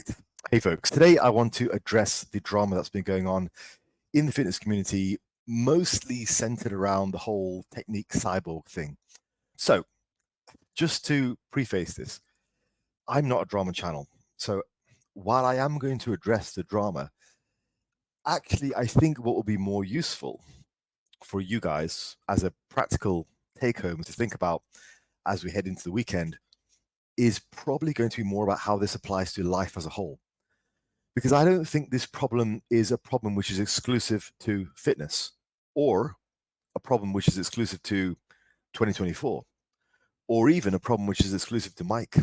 Right. Hey folks, today I want to address the drama that's been going on in the fitness community, mostly centered around the whole technique cyborg thing. So just to preface this, I'm not a drama channel. So while I am going to address the drama, actually I think what will be more useful for you guys as a practical take home to think about as we head into the weekend is probably going to be more about how this applies to life as a whole. Because I don't think this problem is a problem which is exclusive to fitness or a problem which is exclusive to 2024 or even a problem which is exclusive to Mike.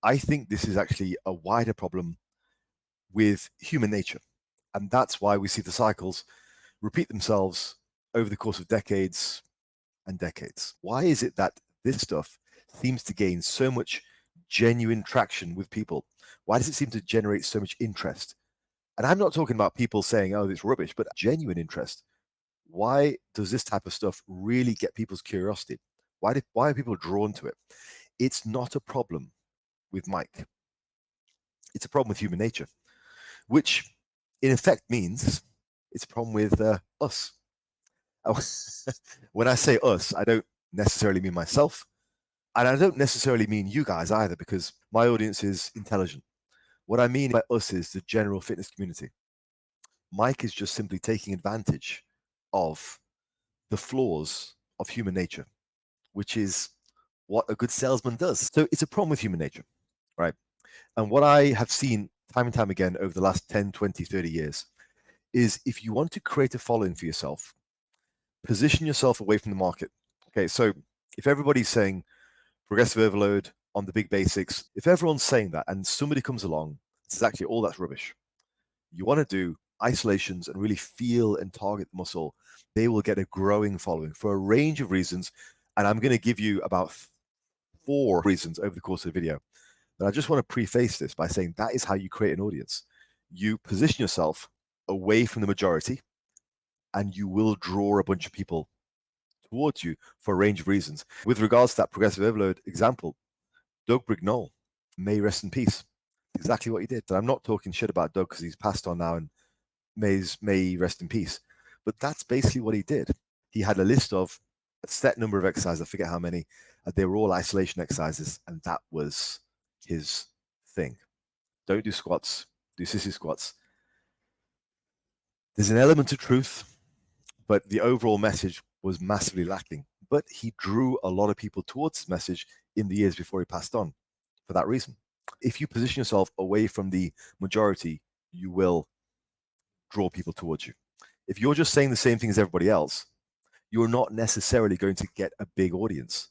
I think this is actually a wider problem with human nature. And that's why we see the cycles repeat themselves over the course of decades and decades. Why is it that this stuff seems to gain so much genuine traction with people? Why does it seem to generate so much interest? And I'm not talking about people saying, oh, it's rubbish, but genuine interest. Why does this type of stuff really get people's curiosity? Why are people drawn to it? It's not a problem with Mike. It's a problem with human nature, which in effect means it's a problem with us. When I say us, I don't necessarily mean myself. And I don't necessarily mean you guys either, because my audience is intelligent. What I mean by us is the general fitness community. Mike is just simply taking advantage of the flaws of human nature, which is what a good salesman does. So it's a problem with human nature, right? And what I have seen time and time again over the last 10, 20, 30 years is if you want to create a following for yourself, position yourself away from the market. Okay, so if everybody's saying progressive overload on the big basics, if everyone's saying that and somebody comes along, says actually all that's rubbish, you want to do isolations and really feel and target the muscle, they will get a growing following for a range of reasons. And I'm going to give you about 4 reasons over the course of the video. But I just want to preface this by saying that is how you create an audience. You position yourself away from the majority and you will draw a bunch of people towards you for a range of reasons. With regards to that progressive overload example, Doug Brignall, may rest in peace. Exactly what he did. And I'm not talking shit about Doug because he's passed on now and may rest in peace. But that's basically what he did. He had a list of a set number of exercises, I forget how many, they were all isolation exercises, and that was his thing. Don't do squats, do sissy squats. There's an element of truth, but the overall message was massively lacking. But he drew a lot of people towards his message in the years before he passed on for that reason. If you position yourself away from the majority, you will draw people towards you. If you're just saying the same thing as everybody else, you're not necessarily going to get a big audience,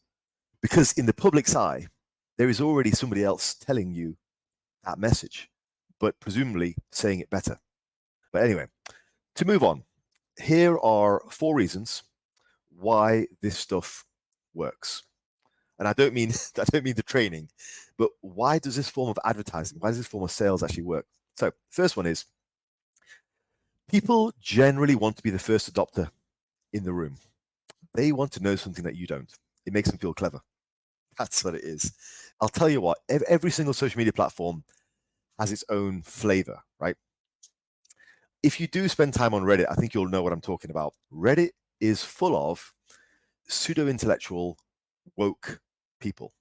because in the public's eye, there is already somebody else telling you that message, but presumably saying it better. But anyway, to move on, here are 4 reasons why this stuff works. And I don't mean the training, but why does this form of advertising, why does this form of sales actually work? So first one is, people generally want to be the first adopter in the room. They want to know something that you don't. It makes them feel clever. That's what it is. I'll tell you what, every single social media platform has its own flavor, right? If you do spend time on Reddit, I think you'll know what I'm talking about. Reddit is full of pseudo-intellectual, woke people.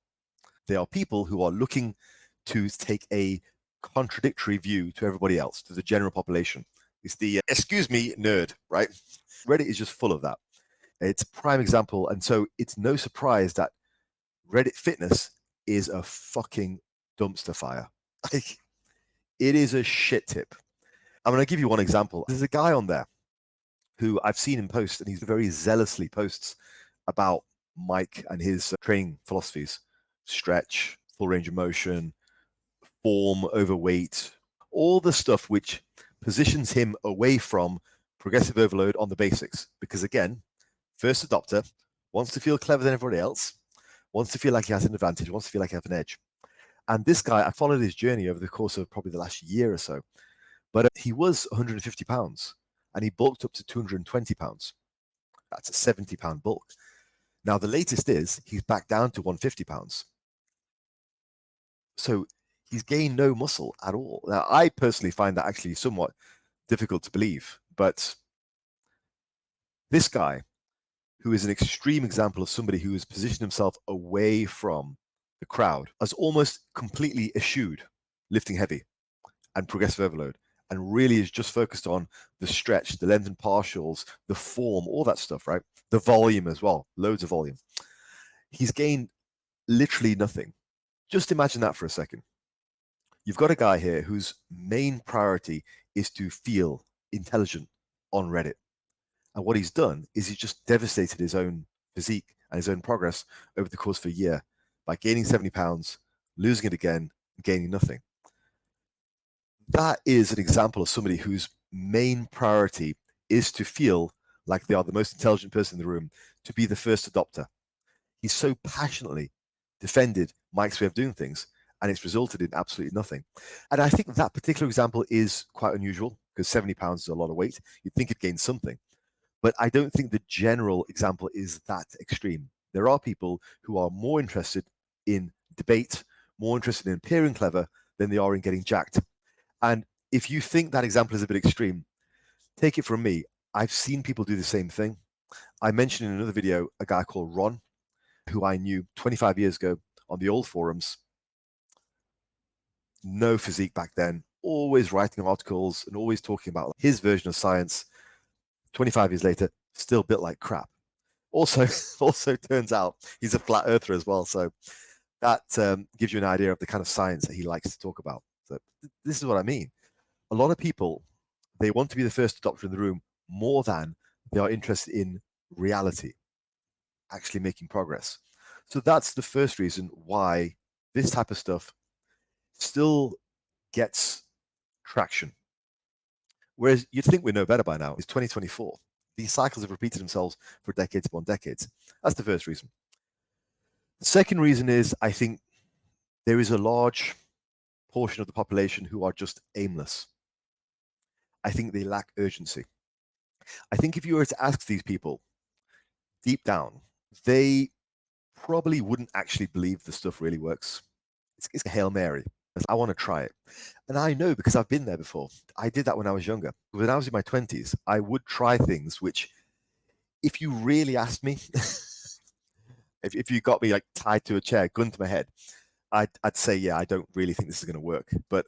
They are people who are looking to take a contradictory view to everybody else, to the general population. It's the, excuse me, nerd, right? Reddit is just full of that. It's a prime example. And so it's no surprise that Reddit fitness is a fucking dumpster fire. Like, it is a shit tip. I'm going to give you one example. There's a guy on there who I've seen him post, and he's very zealously posts about Mike and his training philosophies, stretch, full range of motion, form, overweight, all the stuff which positions him away from progressive overload on the basics. Because again, first adopter wants to feel clever than everybody else, wants to feel like he has an advantage, wants to feel like he has an edge. And this guy, I followed his journey over the course of probably the last year or so, but he was 150 pounds and he bulked up to 220 pounds. That's a 70 pound bulk. Now, the latest is he's back down to 150 pounds. So He's gained no muscle at all. Now, I personally find that actually somewhat difficult to believe, but this guy, who is an extreme example of somebody who has positioned himself away from the crowd, has almost completely eschewed lifting heavy and progressive overload, and really is just focused on the stretch, the length and partials, the form, all that stuff, right? The volume as well, loads of volume. He's gained literally nothing. Just imagine that for a second. You've got a guy here whose main priority is to feel intelligent on Reddit. And what he's done is he's just devastated his own physique and his own progress over the course of a year by gaining 70 pounds, losing it again, gaining nothing. That is an example of somebody whose main priority is to feel like they are the most intelligent person in the room, to be the first adopter. He's so passionately defended Mike's way of doing things, and it's resulted in absolutely nothing. And I think that particular example is quite unusual because 70 pounds is a lot of weight. You'd think it gains something. But I don't think the general example is that extreme. There are people who are more interested in debate, more interested in appearing clever than they are in getting jacked. And if you think that example is a bit extreme, take it from me. I've seen people do the same thing. I mentioned in another video a guy called Ron, who I knew 25 years ago on the old forums. No physique back then, always writing articles and always talking about his version of science. 25 years later, still built like crap. Also turns out he's a flat earther as well. So that gives you an idea of the kind of science that he likes to talk about. So this is what I mean. A lot of people, they want to be the first adopter in the room more than they are interested in reality, actually making progress. So that's the first reason why this type of stuff still gets traction. Whereas you'd think we know better by now. It's 2024. These cycles have repeated themselves for decades upon decades. That's the first reason. The second reason is I think there is a large portion of the population who are just aimless. I think they lack urgency. I think if you were to ask these people deep down, they probably wouldn't actually believe the stuff really works. It's a Hail Mary. I want to try it. And I know because I've been there before. I did that when I was younger. When I was in my 20s, I would try things which, if you really asked me, if you got me like tied to a chair, gun to my head, I'd say, yeah, I don't really think this is going to work. But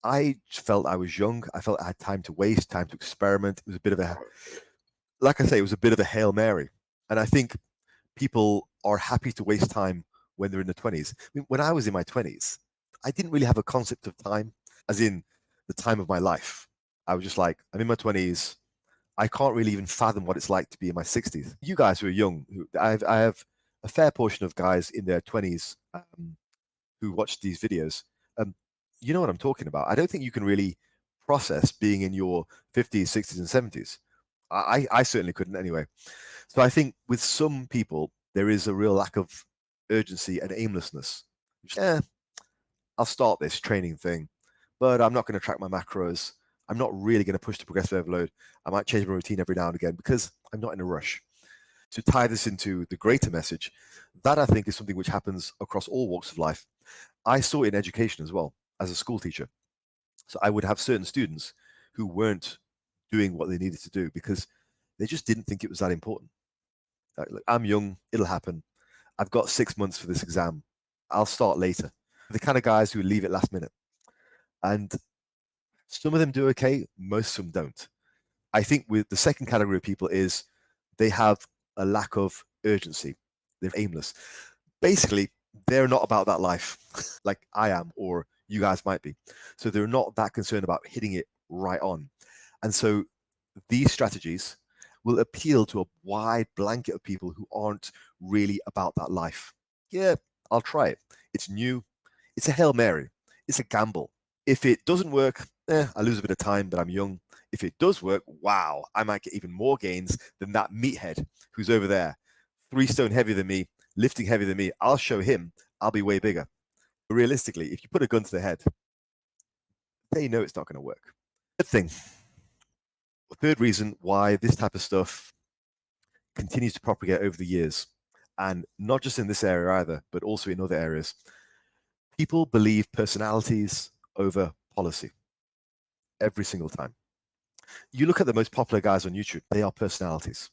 I felt I was young. I felt I had time to waste, time to experiment. It was a bit of a, like I say, it was a bit of a Hail Mary. And I think people are happy to waste time when they're in their 20s. I mean, when I was in my 20s, I didn't really have a concept of time, as in the time of my life. I was just like, I'm in my 20s. I can't really even fathom what it's like to be in my 60s. You guys who are young, I have a fair portion of guys in their 20s who watch these videos. Um, you know what I'm talking about. I don't think you can really process being in your 50s, 60s, and 70s. I certainly couldn't anyway. So I think with some people, there is a real lack of urgency and aimlessness. Yeah, I'll start this training thing, but I'm not going to track my macros. I'm not really going to push the progressive overload. I might change my routine every now and again because I'm not in a rush. To tie this into the greater message, that I think is something which happens across all walks of life. I saw it in education as well as a school teacher. So I would have certain students who weren't doing what they needed to do because they just didn't think it was that important. Like, look, I'm young, it'll happen. I've got 6 months for this exam. I'll start later. The kind of guys who leave it last minute. And some of them do okay, most of them don't. I think with the second category of people is they have a lack of urgency. They're aimless. Basically, they're not about that life like I am or you guys might be. So they're not that concerned about hitting it right on. And so these strategies will appeal to a wide blanket of people who aren't really about that life. Yeah, I'll try it. It's new. It's a Hail Mary. It's a gamble. If it doesn't work, I lose a bit of time, but I'm young. If it does work, wow, I might get even more gains than that meathead who's over there, 3 stone heavier than me, lifting heavier than me. I'll show him I'll be way bigger. But realistically, if you put a gun to their head, they know it's not going to work. Third thing, third reason why this type of stuff continues to propagate over the years, and not just in this area either, but also in other areas. People believe personalities over policy every single time. You look at the most popular guys on YouTube, they are personalities.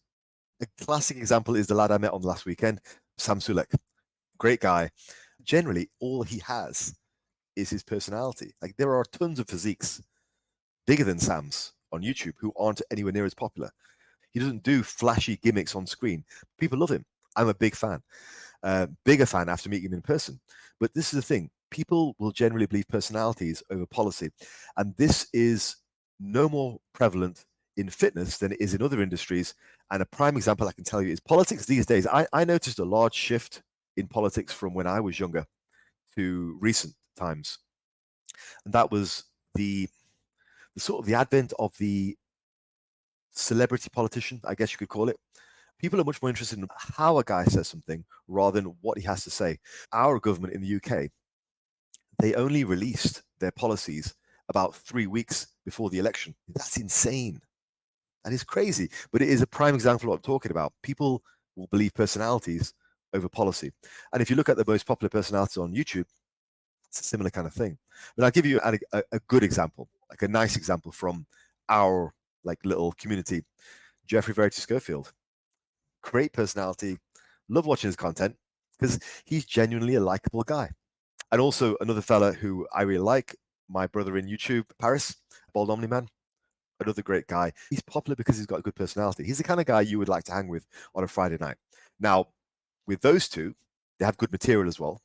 A classic example is the lad I met on last weekend, Sam Sulek. Great guy. Generally, all he has is his personality. Like, there are tons of physiques bigger than Sam's on YouTube who aren't anywhere near as popular. He doesn't do flashy gimmicks on screen. People love him. I'm a big fan. Bigger fan after meeting him in person. But this is the thing. People will generally believe personalities over policy. And this is no more prevalent in fitness than it is in other industries. And a prime example I can tell you is politics these days. I noticed a large shift in politics from when I was younger to recent times. And that was the sort of the advent of the celebrity politician, I guess you could call it. People are much more interested in how a guy says something rather than what he has to say. Our government in the UK, they only released their policies about 3 weeks before the election. That's insane. That is crazy. But it is a prime example of what I'm talking about. People will believe personalities over policy. And if you look at the most popular personalities on YouTube, it's a similar kind of thing. But I'll give you a good example, like a nice example from our like little community. Jeffrey Verity Schofield, great personality, love watching his content because he's genuinely a likable guy. And also another fella who I really like, my brother in YouTube, Paris, Bald Omni Man, another great guy. He's popular because he's got a good personality. He's the kind of guy you would like to hang with on a Friday night. Now, with those two, they have good material as well.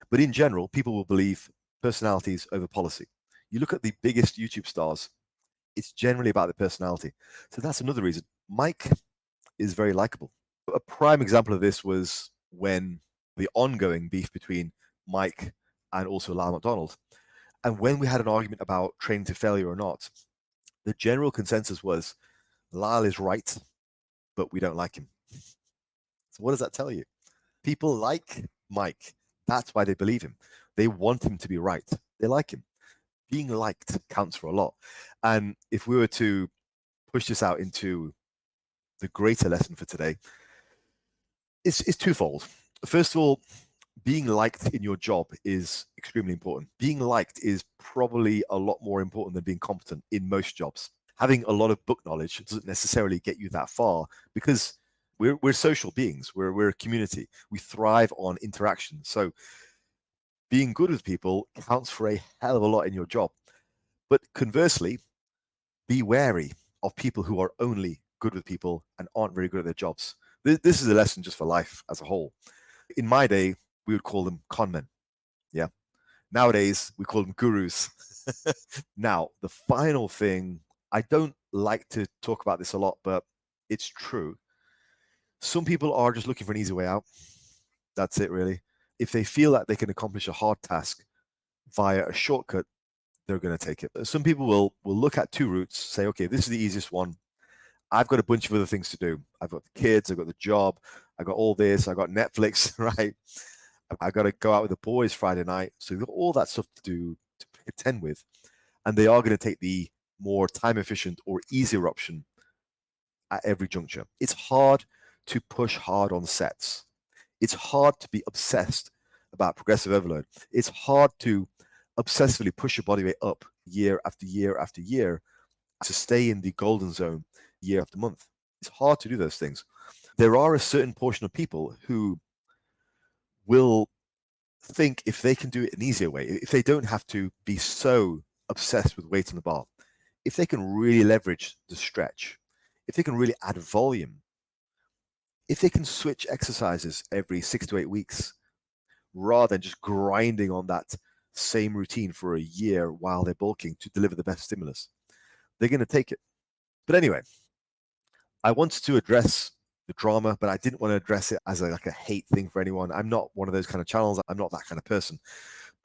But in general, people will believe personalities over policy. You look at the biggest YouTube stars, it's generally about the personality. So that's another reason. Mike is very likable. A prime example of this was when the ongoing beef between Mike and also Lyle McDonald. And when we had an argument about training to failure or not, the general consensus was Lyle is right, but we don't like him. So what does that tell you? People like Mike. That's why they believe him. They want him to be right. They like him. Being liked counts for a lot. And if we were to push this out into the greater lesson for today, it's twofold. First of all, being liked in your job is extremely important. Being liked is probably a lot more important than being competent in most jobs. Having a lot of book knowledge doesn't necessarily get you that far because we're social beings. We're a community. We thrive on interaction. So being good with people counts for a hell of a lot in your job. But conversely, be wary of people who are only good with people and aren't very good at their jobs. This is a lesson just for life as a whole. In my day, we would call them con men. Yeah. Nowadays, we call them gurus. Now, the final thing, I don't like to talk about this a lot, but it's true. Some people are just looking for an easy way out. That's it, really. If they feel that they can accomplish a hard task via a shortcut, they're going to take it. Some people will look at two routes, say, okay, this is the easiest one. I've got a bunch of other things to do. I've got the kids, I've got the job, I've got all this, I've got Netflix, right? I've got to go out with the boys Friday night. So you've got all that stuff to do, to contend with. And they are going to take the more time efficient or easier option at every juncture. It's hard to push hard on sets. It's hard to be obsessed about progressive overload. It's hard to obsessively push your body weight up year after year after year to stay in the golden zone year after month. It's hard to do those things. There are a certain portion of people who will think if they can do it an easier way, if they don't have to be so obsessed with weight on the bar, if they can really leverage the stretch, if they can really add volume, if they can switch exercises every 6 to 8 weeks rather than just grinding on that same routine for a year while they're bulking to deliver the best stimulus, they're going to take it. But anyway, I wanted to address the drama, but I didn't want to address it as like a hate thing for anyone. I'm not one of those kind of channels. I'm not that kind of person.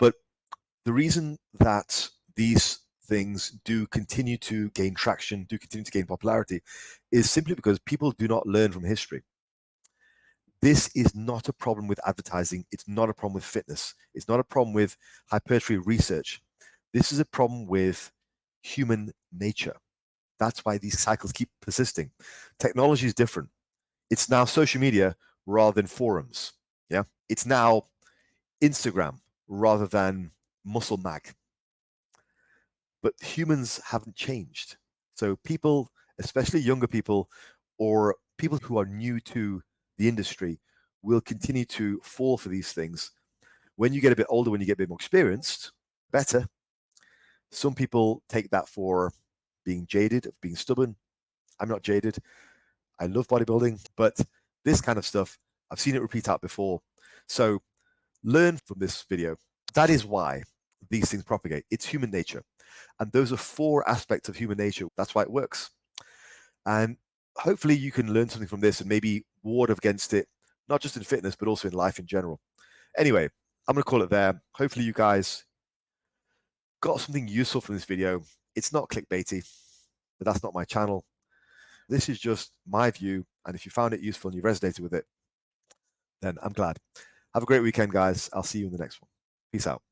But the reason that these things do continue to gain traction, do continue to gain popularity, is simply because people do not learn from history. This is not a problem with advertising. It's not a problem with fitness. It's not a problem with hypertrophy research. This is a problem with human nature. That's why these cycles keep persisting. Technology is different. It's now social media rather than forums. Yeah. It's now Instagram rather than muscle mag. But humans haven't changed. So people, especially younger people or people who are new to the industry, will continue to fall for these things. When you get a bit older, when you get a bit more experienced, better. Some people take that for being jaded, of being stubborn. I'm not jaded. I love bodybuilding, but this kind of stuff, I've seen it repeat out before. So learn from this video. That is why these things propagate. It's human nature. And those are 4 aspects of human nature. That's why it works. And hopefully you can learn something from this and maybe ward against it, not just in fitness, but also in life in general. Anyway, I'm going to call it there. Hopefully you guys got something useful from this video. It's not clickbaity, but that's not my channel. This is just my view. And if you found it useful and you resonated with it, then I'm glad. Have a great weekend, guys. I'll see you in the next one. Peace out.